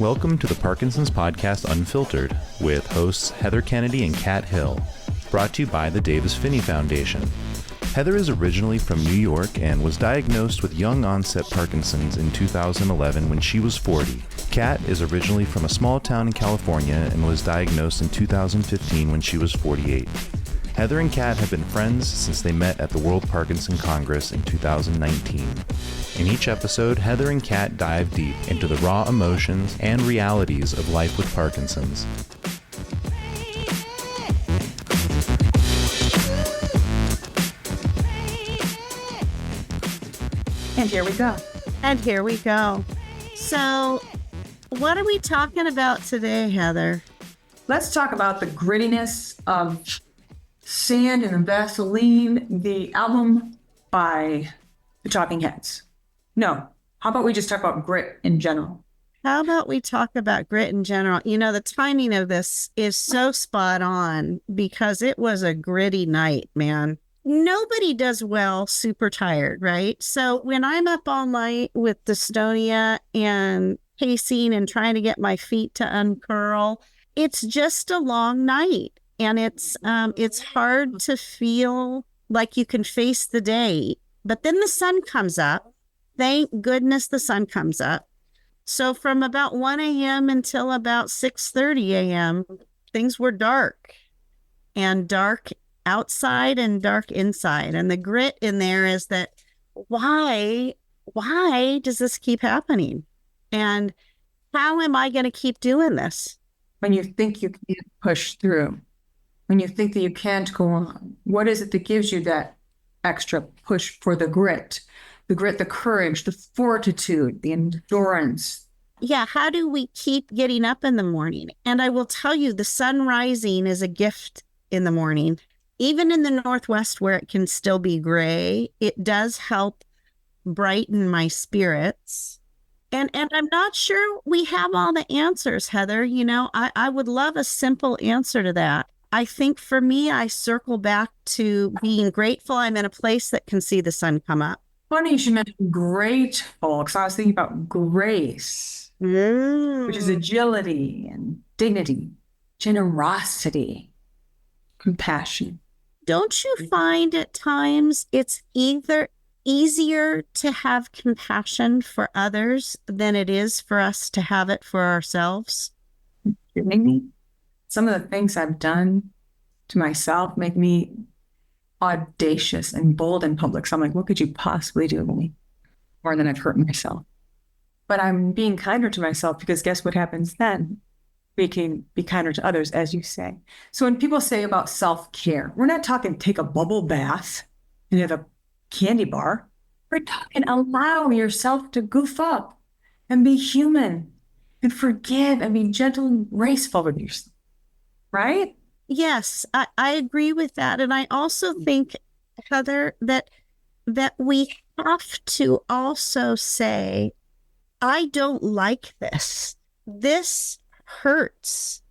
Welcome to the Parkinson's podcast Unfiltered with hosts Heather Kennedy and Kat Hill, brought to you by the Davis-Phinney Foundation. Heather is originally from New York and was diagnosed with young onset Parkinson's in 2011 when she was 40. Kat is originally from a small town in California and was diagnosed in 2015 when she was 48. Heather and Kat have been friends since they met at the World Parkinson Congress in 2019. In each episode, Heather and Kat dive deep into the raw emotions and realities of life with Parkinson's. And here we go. And here we go. So, what are we talking about today, Heather? Let's talk about the grittiness of Sand and Vaseline, the album by the Talking Heads. No, how about we just talk about grit in general? How about we talk about grit in general? You know, the timing of this is so spot on because it was a gritty night, man. Nobody does well super tired, right? So when I'm up all night with dystonia and pacing and trying to get my feet to uncurl, it's just a long night. And it's hard to feel like you can face the day. But then the sun comes up. Thank goodness the sun comes up. So from about 1 a.m. until about 6:30 a.m., things were dark. And dark outside and dark inside. And the grit in there is that why does this keep happening? And how am I going to keep doing this? When you think you can't push through, when you think that you can't go on, what is it that gives you that extra push for the grit, the courage, the fortitude, the endurance? Yeah, how do we keep getting up in the morning? And I will tell you, the sun rising is a gift in the morning. Even in the Northwest where it can still be gray, it does help brighten my spirits. And I'm not sure we have all the answers, Heather. You know, I would love a simple answer to that. I think for me, I circle back to being grateful I'm in a place that can see the sun come up. Funny you should mention grateful, because I was thinking about grace, which is agility and dignity, generosity, compassion. Don't you find at times it's either easier to have compassion for others than it is for us to have it for ourselves? You're kidding me? Some of the things I've done to myself make me audacious and bold in public. So I'm like, what could you possibly do to me? More than I've hurt myself. But I'm being kinder to myself because guess what happens then? We can be kinder to others, as you say. So when people say about self-care, we're not talking take a bubble bath and have a candy bar. We're talking allow yourself to goof up and be human and forgive and be gentle and graceful with yourself. Right? Yes, I agree with that. And I also think, Heather, that we have to also say, I don't like this. This hurts.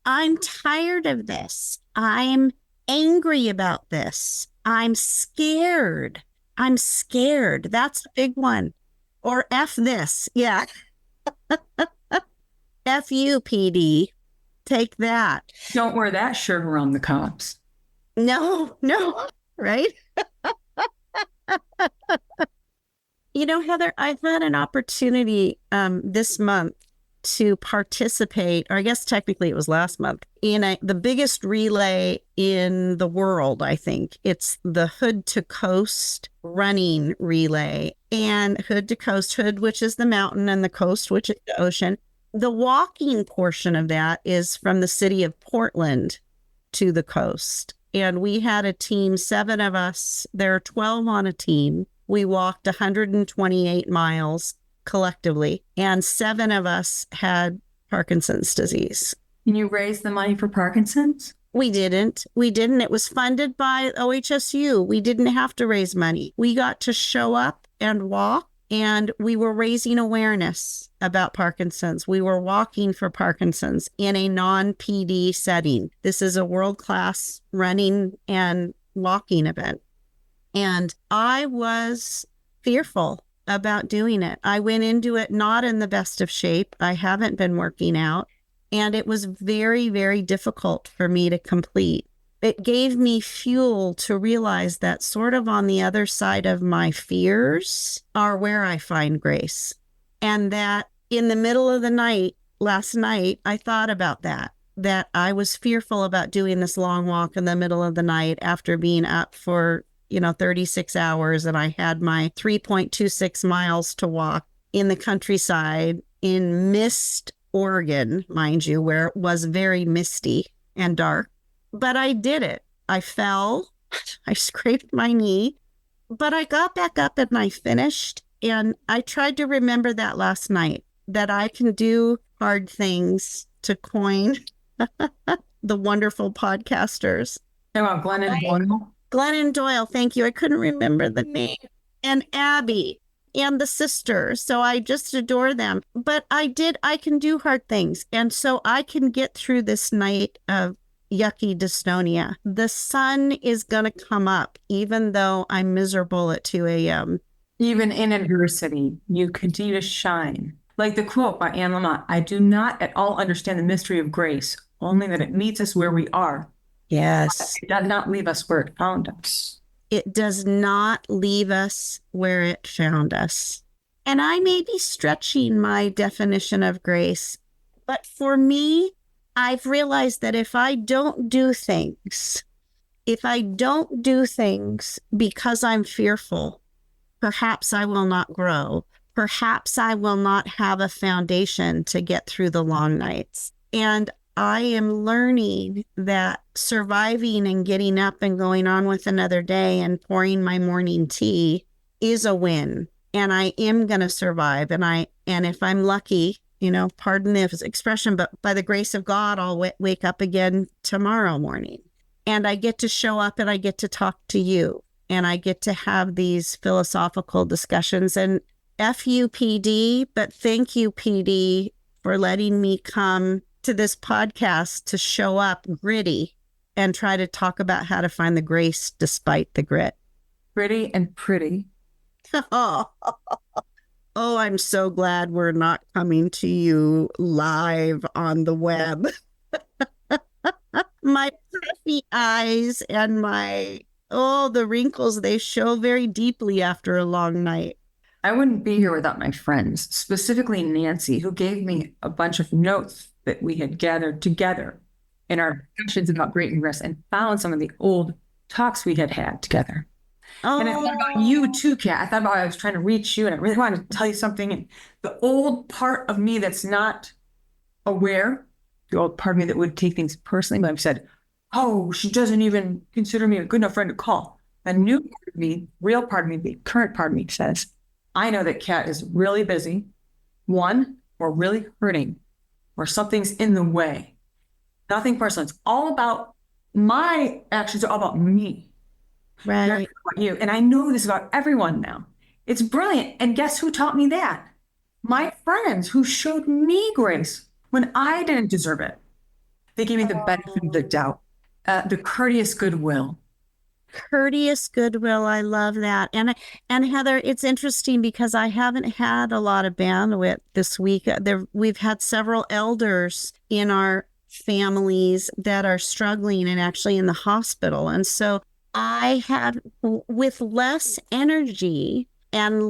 I'm tired of this. I'm angry about this. I'm scared. That's a big one. Or F this. Yeah. F you, PD. Take that. Don't wear that shirt around the cops. No, right? You know, Heather, I've had an opportunity this month to participate, or I guess technically it was last month, in the biggest relay in the world, I think. It's the Hood to Coast running relay. And Hood to Coast, Hood, which is the mountain, and the coast, which is the ocean. The walking portion of that is from the city of Portland to the coast. And we had a team, 7 of us. There are 12 on a team. We walked 128 miles collectively, and 7 of us had Parkinson's disease. Can you raise the money for Parkinson's? We didn't. It was funded by OHSU. We didn't have to raise money. We got to show up and walk, and we were raising awareness about Parkinson's. We were walking for Parkinson's in a non-PD setting. This is a world-class running and walking event. And I was fearful about doing it. I went into it not in the best of shape. I haven't been working out, and it was very, very difficult for me to complete. It gave me fuel to realize that sort of on the other side of my fears are where I find grace. And that in the middle of the night, last night, I thought about that I was fearful about doing this long walk in the middle of the night after being up for 36 hours, and I had my 3.26 miles to walk in the countryside in Mist, Oregon, mind you, where it was very misty and dark. But I did it. I fell, I scraped my knee, but I got back up and I finished. And I tried to remember that last night, that I can do hard things, to coin the wonderful podcasters. About Glennon Doyle. Glennon Doyle, thank you. I couldn't remember the name. And Abby and the sisters. So I just adore them. But I can do hard things. And so I can get through this night of yucky dystonia. The sun is going to come up, even though I'm miserable at 2 a.m. Even in adversity, you continue to shine. Like the quote by Anne Lamott, I do not at all understand the mystery of grace, only that it meets us where we are. Yes. It does not leave us where it found us. It does not leave us where it found us. And I may be stretching my definition of grace, but for me, I've realized that if I don't do things because I'm fearful, perhaps I will not grow. Perhaps I will not have a foundation to get through the long nights. And I am learning that surviving and getting up and going on with another day and pouring my morning tea is a win. And I am going to survive. And if I'm lucky, pardon the expression, but by the grace of God, I'll wake up again tomorrow morning. And I get to show up and I get to talk to you. And I get to have these philosophical discussions. And F you, PD, but thank you, PD, for letting me come to this podcast to show up gritty and try to talk about how to find the grace despite the grit. Gritty and pretty. Oh, I'm so glad we're not coming to you live on the web. My puffy eyes and the wrinkles, they show very deeply after a long night. I wouldn't be here without my friends, specifically Nancy, who gave me a bunch of notes that we had gathered together in our discussions about great and rest, and found some of the old talks we had had together. Oh. And I thought about you too, Kat. I thought about I was trying to reach you, and I really wanted to tell you something. And the old part of me that's not aware, the old part of me that would take things personally, but I've said, oh, she doesn't even consider me a good enough friend to call. A new part of me, real part of me, the current part of me says, I know that Kat is really busy, one, or really hurting, or something's in the way. Nothing personal. It's all about my actions are all about me. Right. Not about you. And I know this about everyone now. It's brilliant. And guess who taught me that? My friends who showed me grace when I didn't deserve it. They gave me the benefit of the doubt, the courteous goodwill. Courteous goodwill. I love that. And Heather, it's interesting because I haven't had a lot of bandwidth this week. We've had several elders in our families that are struggling and actually in the hospital. And so I had, with less energy and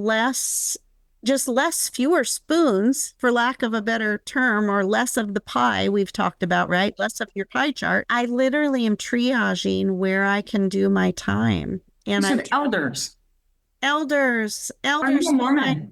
fewer spoons, for lack of a better term, or less of the pie we've talked about, right? Less of your pie chart. I literally am triaging where I can do my time. And I'm elders. Elders. Are you a Mormon?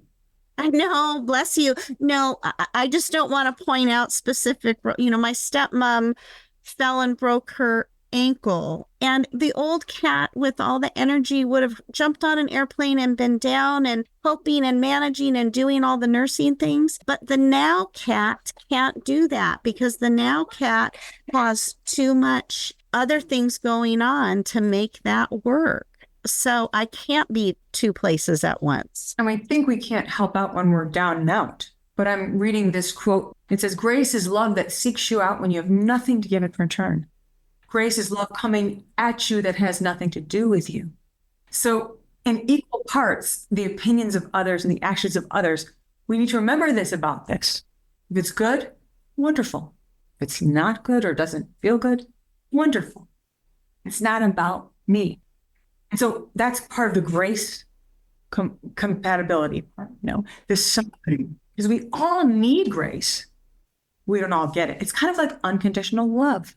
I know, bless you. No, I just don't want to point out specific, my stepmom fell and broke her ankle, and the old Kat with all the energy would have jumped on an airplane and been down and hoping and managing and doing all the nursing things. But the now Kat can't do that because the now Kat has too much other things going on to make that work. So I can't be two places at once. And I think we can't help out when we're down and out. But I'm reading this quote. It says, grace is love that seeks you out when you have nothing to give in return. Grace is love coming at you that has nothing to do with you. So in equal parts the opinions of others and the actions of others. We need to remember this about this. If it's good, wonderful. If it's not good or doesn't feel good, wonderful. It's not about me. And so that's part of the grace compatibility part, this something, because we all need grace. We don't all get it. It's kind of like unconditional love.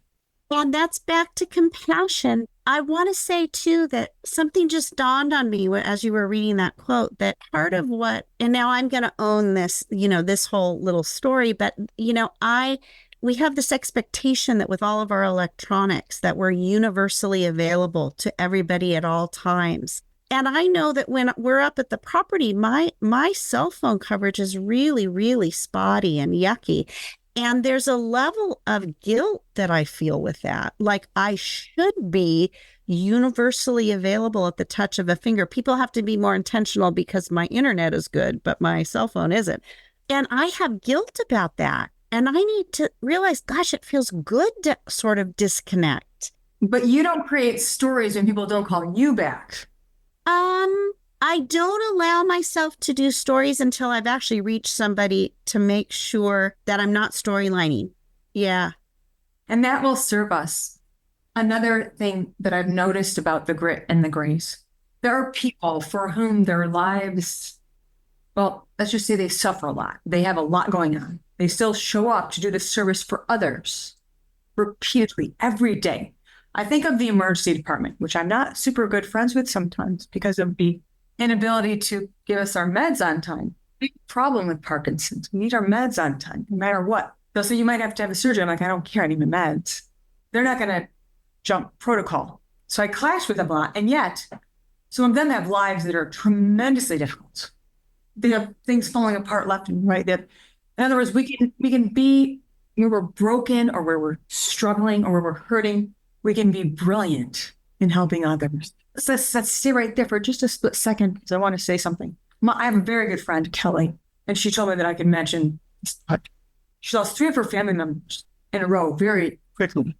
And that's back to compassion. I want to say too that something just dawned on me as you were reading that quote, that part of what, and now I'm going to own this, this whole little story, but we have this expectation that with all of our electronics that we're universally available to everybody at all times. And I know that when we're up at the property, my cell phone coverage is really, really spotty and yucky. And there's a level of guilt that I feel with that. Like I should be universally available at the touch of a finger. People have to be more intentional because my internet is good, but my cell phone isn't. And I have guilt about that. And I need to realize, gosh, it feels good to sort of disconnect. But you don't create stories when people don't call you back. I don't allow myself to do stories until I've actually reached somebody to make sure that I'm not storylining. Yeah. And that will serve us. Another thing that I've noticed about the grit and the grace, there are people for whom their lives, well, let's just say they suffer a lot. They have a lot going on. They still show up to do the service for others repeatedly every day. I think of the emergency department, which I'm not super good friends with sometimes because of the inability to give us our meds on time. Big problem with Parkinson's. We need our meds on time, no matter what. They'll say, you might have to have a surgery. I'm like, I don't care. I need my meds. They're not going to jump protocol. So I clash with them a lot. And yet, some of them have lives that are tremendously difficult. They have things falling apart left and right. In other words, we can be where we're broken or where we're struggling or where we're hurting. We can be brilliant in helping others. Let's stay right there for just a split second because I want to say something. I have a very good friend, Kelly, and she told me that I could mention, she lost 3 of her family members in a row very quickly.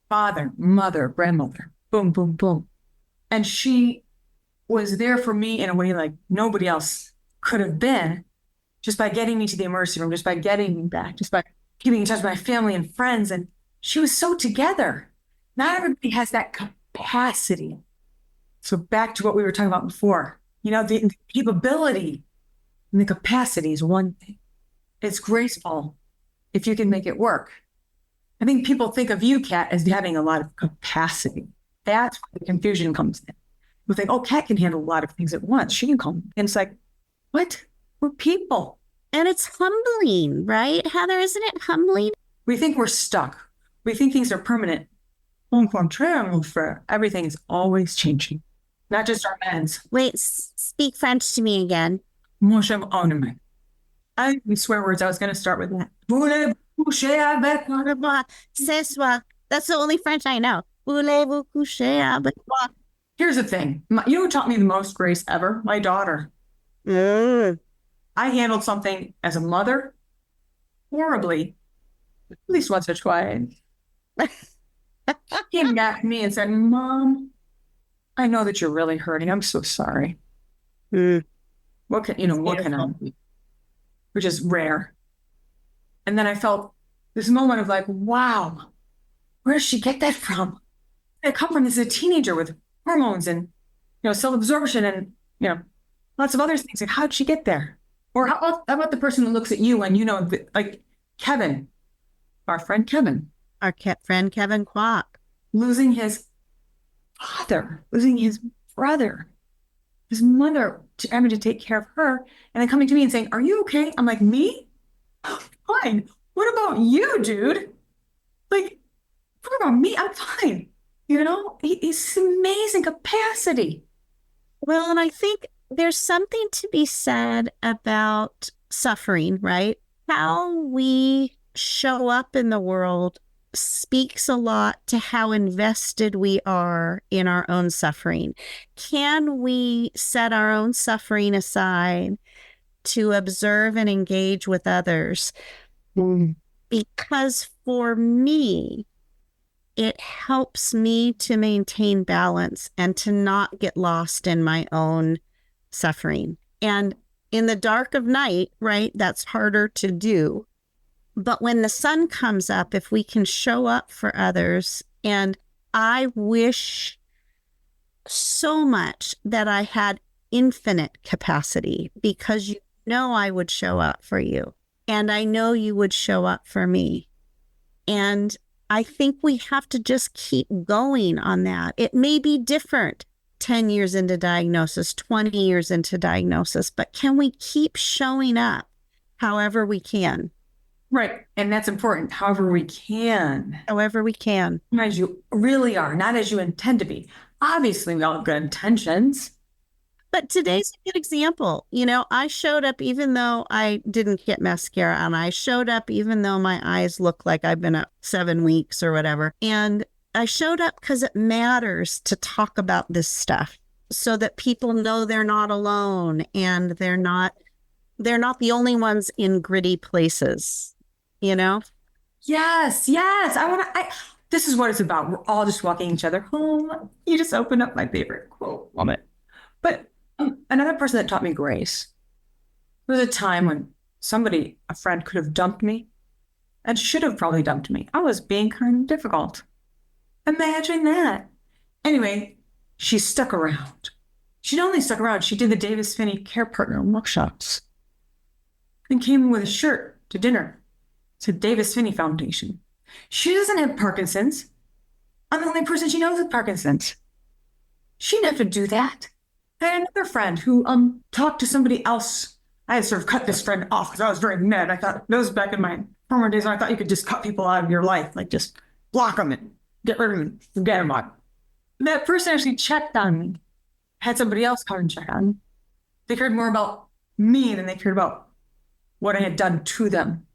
Father, mother, grandmother, boom, boom, boom. And she was there for me in a way like nobody else could have been, just by getting me to the emergency room, just by getting me back, just by keeping in touch with my family and friends. And she was so together. Not everybody has that capacity. So back to what we were talking about before, the capability and the capacity is one thing. It's graceful if you can make it work. I think people think of you, Kat, as having a lot of capacity. That's where the confusion comes in. We think, oh, Kat can handle a lot of things at once. She can come. And it's like, what? We're people. And it's humbling, right, Heather? Isn't it humbling? We think we're stuck. We think things are permanent. Au contraire, mon frère, everything is always changing. Not just our meds. Wait, speak French to me again. Moi, j'aime honorement. I swear words. I was going to start with that. Voulez-vous coucher avec moi? Ce soir. That's the only French I know. Voulez-vous coucher avec moi? Here's the thing. You know who taught me the most grace ever? My daughter. I handled something as a mother horribly, at least once or twice. She came back to me and said, Mom, I know that you're really hurting. I'm so sorry. What can I do? Which is rare. And then I felt this moment of like, wow, where does she get that from? I come from this as a teenager with hormones and, self-absorption and, lots of other things. Like, how'd she get there? Or how about the person who looks at you and, like Kevin, our friend Kevin. Our friend Kevin Kwok. Losing his father, losing his brother, his mother, having to take care of her, and then coming to me and saying, are you okay? I'm like, me? Fine. What about you, dude? Like, what about me? I'm fine. He's amazing capacity. Well, and I think there's something to be said about suffering, right? How we show up in the world speaks a lot to how invested we are in our own suffering. Can we set our own suffering aside to observe and engage with others? Because for me, it helps me to maintain balance and to not get lost in my own suffering. And in the dark of night, right, that's harder to do. But when the sun comes up, if we can show up for others, and I wish so much that I had infinite capacity, because you know I would show up for you, and I know you would show up for me. And I think we have to just keep going on that. It may be different 10 years into diagnosis, 20 years into diagnosis, but can we keep showing up however we can? Right. And that's important. However we can. However we can. As you really are, not as you intend to be. Obviously, we all have good intentions. But today's a good example. You know, I showed up even though I didn't get mascara on. I showed up even though my eyes look like I've been up 7 weeks or whatever. And I showed up because it matters to talk about this stuff so that people know they're not alone and they're not the only ones in gritty places, you know? Yes, yes. This is what it's about. We're all just walking each other home. You just opened up my favorite quote moment. But another person that taught me grace, there was a time when a friend could have dumped me and should have probably dumped me. I was being kind of difficult. Imagine that. Anyway, she stuck around. She not only stuck around, she did the Davis Phinney Care Partner workshops and came with a shirt to dinner. It said Davis Phinney Foundation. She doesn't have Parkinson's. I'm the only person she knows with Parkinson's. She didn't have to do that. I had another friend who talked to somebody else. I had sort of cut this friend off because I was very mad. I thought, that was back in my former days when I thought you could just cut people out of your life, like just block them and get rid of them, forget about it. That person actually checked on me, had somebody else come and check on me. They cared more about me than they cared about what I had done to them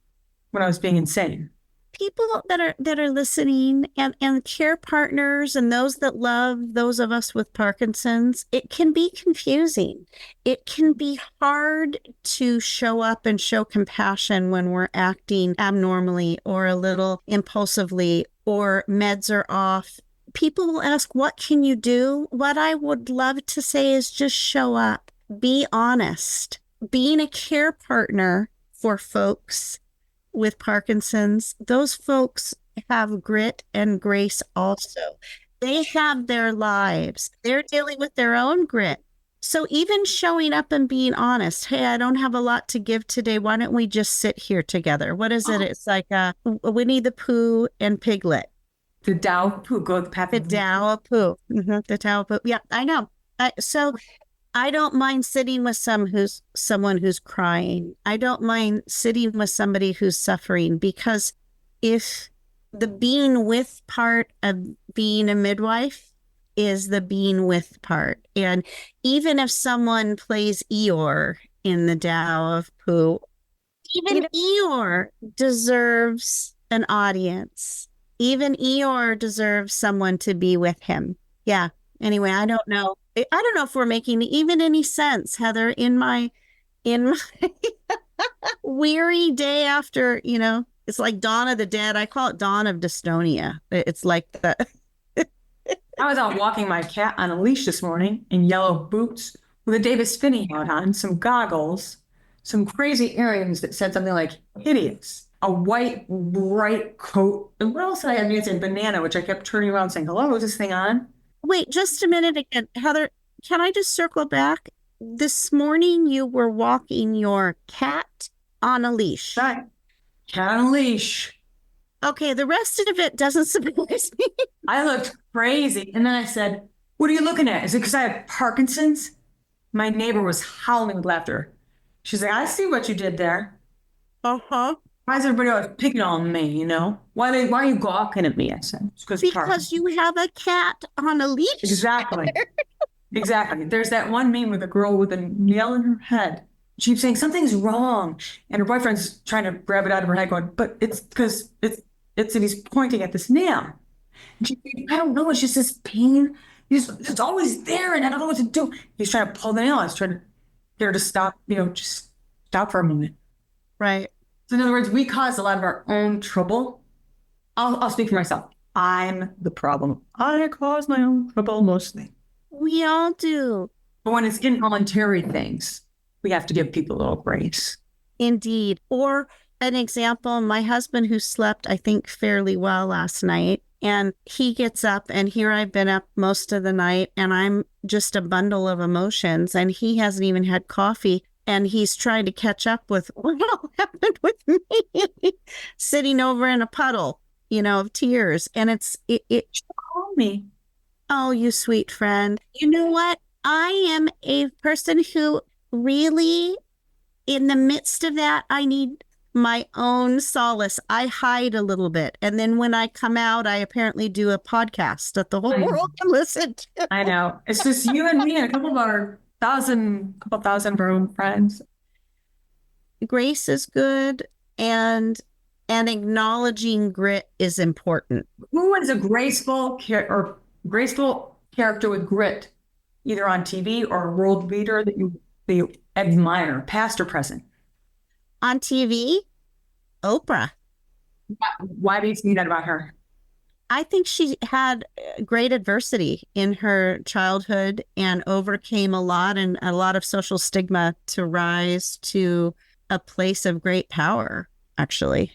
when I was being insane. People that are listening and care partners and those that love those of us with Parkinson's, it can be confusing. It can be hard to show up and show compassion when we're acting abnormally or a little impulsively or meds are off. People will ask, what can you do? What I would love to say is just show up, be honest. Being a care partner for folks with Parkinson's, those folks have grit and grace also. They have their lives. They're dealing with their own grit. So even showing up and being honest, hey, I don't have a lot to give today. Why don't we just sit here together? What is it? It's like Winnie the Pooh and Piglet. The Tao of Pooh, go the path. The Tao of Pooh. The Tao of Pooh. Yeah, I know. So I don't mind sitting with someone who's crying. I don't mind sitting with somebody who's suffering, because if the being with part of being a midwife is the being with part. And even if someone plays Eeyore in the Tao of Pooh, even Eeyore deserves an audience. Even Eeyore deserves someone to be with him. Yeah. Anyway, I don't know if we're making even any sense, Heather, in my weary day after, it's like Dawn of the Dead. I call it Dawn of Dystonia. It's like the. I was out walking my cat on a leash this morning in yellow boots with a Davis Phinney hat on, some goggles, some crazy earrings that said something like hideous, a white, bright coat. And what else did I have? It said banana, which I kept turning around saying, hello, is this thing on? Wait, just a minute again. Heather, can I just circle back? This morning you were walking your cat on a leash. Right. Cat on a leash. Okay, the rest of it doesn't surprise me. I looked crazy. And then I said, what are you looking at? Is it because I have Parkinson's? My neighbor was howling with laughter. She's like, I see what you did there. Uh-huh. Why is everybody always picking on me, Why are you gawking at me? I said, because you have a cat on a leash. Exactly. Exactly. There's that one meme with a girl with a nail in her head. She keeps saying something's wrong. And her boyfriend's trying to grab it out of her head going, but it's because and he's pointing at this nail. And she's like, I don't know. It's just this pain. It's always there and I don't know what to do. He's trying to pull the nail. I was trying to get her to stop, just stop for a moment. Right. So in other words, we cause a lot of our own trouble. I'll speak for myself. I'm the problem. I cause my own trouble mostly. We all do. But when it's involuntary things, we have to give people a little grace. Indeed. Or an example, my husband who slept, I think, fairly well last night, and he gets up and here I've been up most of the night and I'm just a bundle of emotions and he hasn't even had coffee and he's trying to catch up with what all happened with me sitting over in a puddle, of tears. And it Call me. Oh, you sweet friend. You know what? I am a person who really, in the midst of that, I need my own solace. I hide a little bit. And then when I come out, I apparently do a podcast that the whole world can listen to. I know. It's just you and me and a couple thousand of our own friends. Grace is good and acknowledging grit is important. Who is a graceful character with grit, either on TV or a world leader that you admire, past or present? On TV, Oprah. Why do you see that about her? I think she had great adversity in her childhood and overcame a lot and a lot of social stigma to rise to a place of great power, actually.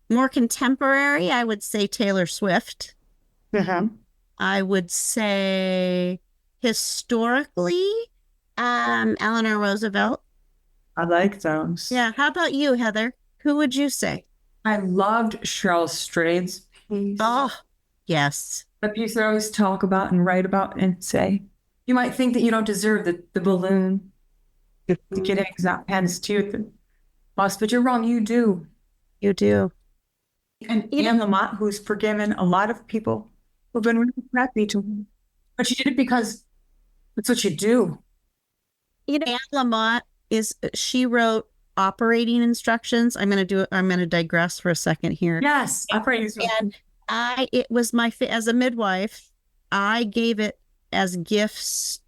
More contemporary, I would say Taylor Swift. Uh-huh. I would say historically, Eleanor Roosevelt. I like those. Yeah. How about you, Heather? Who would you say? I loved Cheryl Strayed's piece. Oh, yes. The piece that I always talk about and write about and say, you might think that you don't deserve the balloon, the kid that hands to you at the bus, but you're wrong. You do. You do. And Anne Lamott, who's forgiven a lot of people who've been really crappy to her, but she did it because that's what you do. Anne Lamott she wrote operating instructions. I'm going to digress for a second here. Yes, operating instructions. And it was as a midwife, I gave it as gifts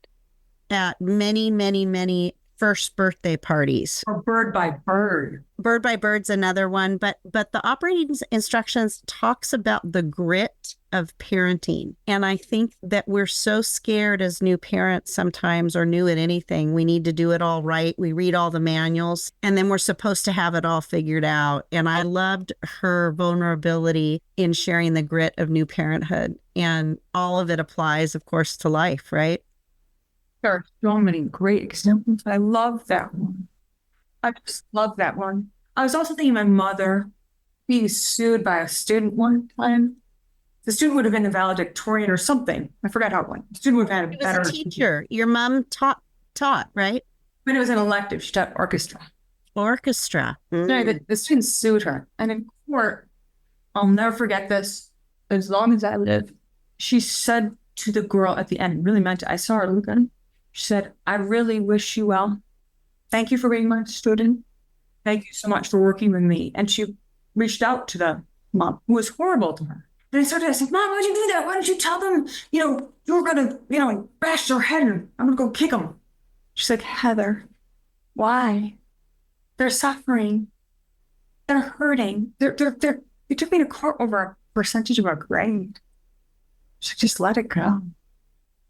at many, many, many first birthday parties. Or Bird by Bird. Bird by Bird's another one, but the operating instructions talks about the grit of parenting. And I think that we're so scared as new parents sometimes, or new at anything. We need to do it all right. We read all the manuals and then we're supposed to have it all figured out. And I loved her vulnerability in sharing the grit of new parenthood. And all of it applies, of course, to life, right? There are so many great examples. I love that one. I just love that one. I was also thinking my mother being sued by a student one time. The student would have been the valedictorian or something. I forgot how it went. The student would have had a better... It was a teacher. Your mom taught, right? But it was an elective. She taught orchestra. Orchestra. No, the student sued her. And in court, I'll never forget this as long as I live. She said to the girl at the end, really meant it. I saw her look at him. She said, I really wish you well. Thank you for being my student. Thank you so much for working with me. And she reached out to the mom, who was horrible to her. And I said, Mom, why'd you do that? Why didn't you tell them, you were going to, bash their head and I'm going to go kick them. She said, Heather, why? They're suffering. They're hurting. You took me to court over a percentage of our grade. She said, just let it go.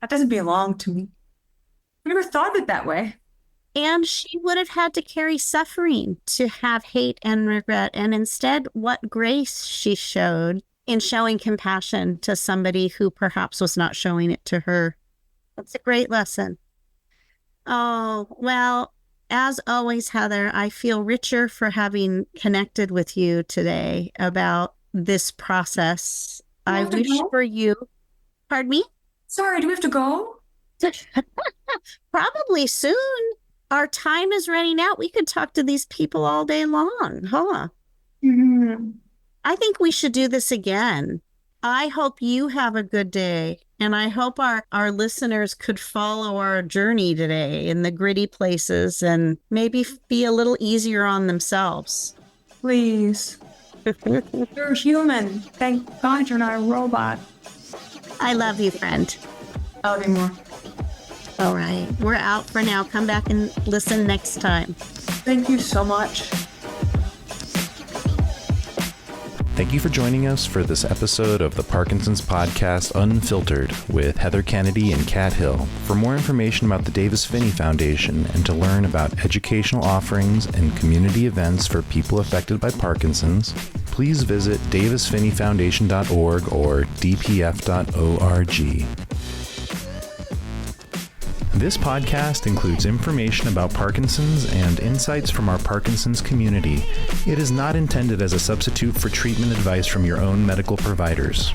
That doesn't belong to me. I never thought of it that way. And she would have had to carry suffering to have hate and regret. And instead, what grace she showed in showing compassion to somebody who perhaps was not showing it to her. That's a great lesson. Oh, well, as always, Heather, I feel richer for having connected with you today about this process. I wish for you. Pardon me? Sorry, do we have to go? Probably soon. Our time is running out. We could talk to these people all day long, huh? Mm-hmm. I think we should do this again. I hope you have a good day. And I hope our listeners could follow our journey today in the gritty places and maybe be a little easier on themselves. Please. You're human. Thank God you're not a robot. I love you, friend. Not anymore. All right. We're out for now. Come back and listen next time. Thank you so much. Thank you for joining us for this episode of the Parkinson's podcast Unfiltered with Heather Kennedy and Kat Hill. For more information about the Davis Phinney Foundation and to learn about educational offerings and community events for people affected by Parkinson's, please visit davisphinneyfoundation.org or dpf.org. This podcast includes information about Parkinson's and insights from our Parkinson's community. It is not intended as a substitute for treatment advice from your own medical providers.